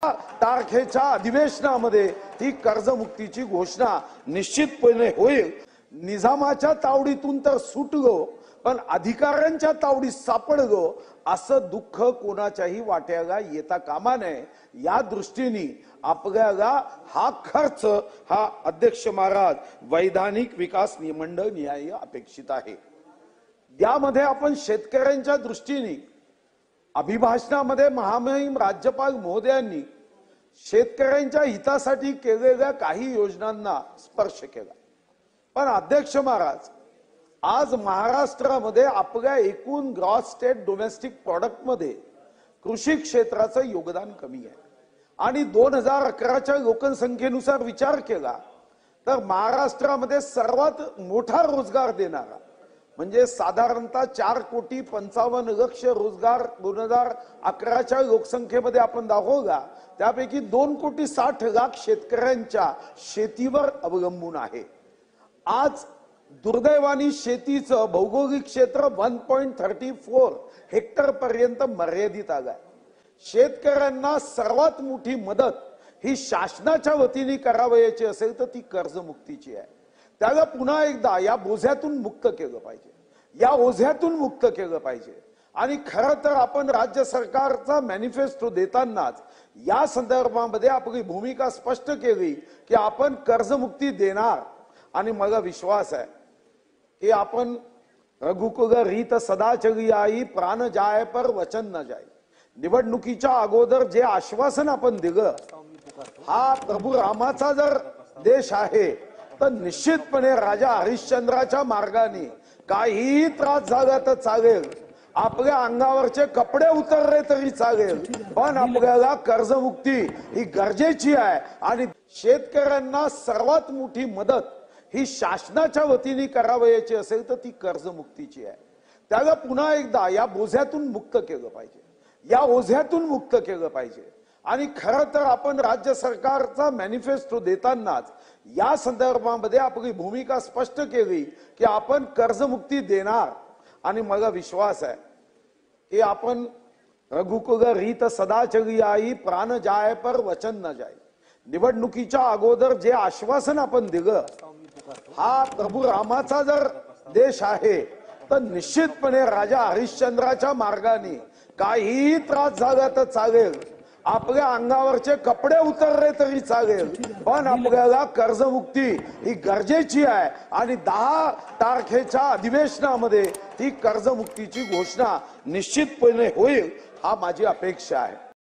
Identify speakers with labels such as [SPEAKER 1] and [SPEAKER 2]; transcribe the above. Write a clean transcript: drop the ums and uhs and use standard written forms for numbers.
[SPEAKER 1] तारखेच्या अधिवेशनामध्ये ही कर्जमुक्तीची घोषणा निश्चितपणे होईल। निजामाच्या तावडीतून तर सुटलो पण अधिकाऱ्यांच्या तावडीत सापडलो असं दुःख कोणाच्याही वाट्याला येता कामा नये। या दृष्टीने आपल्याला हा खर्च हा अध्यक्ष महाराज वैधानिक विकास मंडळ न्याय अपेक्षित आहे। यामध्ये आपण शेतकऱ्यांच्या दृष्टीने अभिभाषणामध्ये महामहिम राज्यपाल महोदयांनी शेतकऱ्यांच्या हितासाठी केलेल्या काही योजनांना स्पर्श केला। पण अध्यक्ष महाराज आज महाराष्ट्रामध्ये आपल्या एकूण ग्रॉस स्टेट डोमेस्टिक प्रोडक्ट मध्ये कृषी क्षेत्राचं योगदान कमी आहे आणि 2011च्या लोकसंख्येनुसार विचार केला तर महाराष्ट्रामध्ये सर्वात मोठा रोजगार देणारा म्हणजे साधारणतः 4,55,00,000 रोजगार 2011च्या लोकसंख्येमध्ये आपण दाखवला। त्यापैकी 2,60,00,000 शेतकऱ्यांच्या शेतीवर अवलंबून आहे। आज दुर्दैवाने शेतीचं भौगोलिक क्षेत्र 1.34 हेक्टर पर्यंत मर्यादित आलंय। शेतकऱ्यांना सर्वात मोठी मदत ही शासनाच्या वतीने करावयाची असेल तर ती कर्जमुक्तीची आहे। त्याला पुन्हा एकदा या बोझ्यातून मुक्त केलं पाहिजे, या ओझ्यातून मुक्त केलं पाहिजे। आणि खरं तर आपण राज्य सरकारचा मॅनिफेस्टो देतानाच या संदर्भामध्ये आपली भूमिका स्पष्ट केली की आपण कर्जमुक्ती देणार आणि मला विश्वास आहे की आपण रघुकुल रीत सदा चली आई प्राण जाय पर वचन न जाय। निवडणुकीच्या अगोदर जे आश्वासन आपण दिलं हा प्रभू रामाचा जर देश आहे तर निश्चितपणे राजा हरिश्चंद्राच्या मार्गाने काही त्रास झाला तर चालेल, आपल्या अंगावरचे कपडे उतरले तरी चालेल, पण आपल्याला कर्जमुक्ती ही गरजेची आहे। आणि शेतकऱ्यांना सर्वात मोठी मदत ही शासनाच्या वतीने करावयाची असेल तर ती कर्जमुक्तीची आहे। त्याला पुन्हा एकदा या बोझ्यातून मुक्त केलं पाहिजे, या ओझ्यातून मुक्त केलं पाहिजे। आणि खरं तर आपण राज्य सरकारचा मॅनिफेस्टो देतानाच या संदर्भामध्ये आपली भूमिका स्पष्ट केली की आपण कर्जमुक्ती देणार आणि मला विश्वास आहे की आपण रघुकुल रीत सदा चली आई प्राण जाय पर वचन न जाय। निवडणुकीच्या अगोदर जे आश्वासन आपण दिलं हा प्रभू रामाचा जर देश आहे तर निश्चितपणे राजा हरिश्चंद्राच्या मार्गाने काही त्रास झाला तर चालेल, आपल्या अंगावरचे कपडे उतरले तरी चालेल, पण आपल्याला कर्जमुक्ती ही गरजेची आहे। आणि 10 तारखेच्या अधिवेशनामध्ये ती कर्जमुक्तीची घोषणा निश्चितपणे होईल हा माझी अपेक्षा आहे।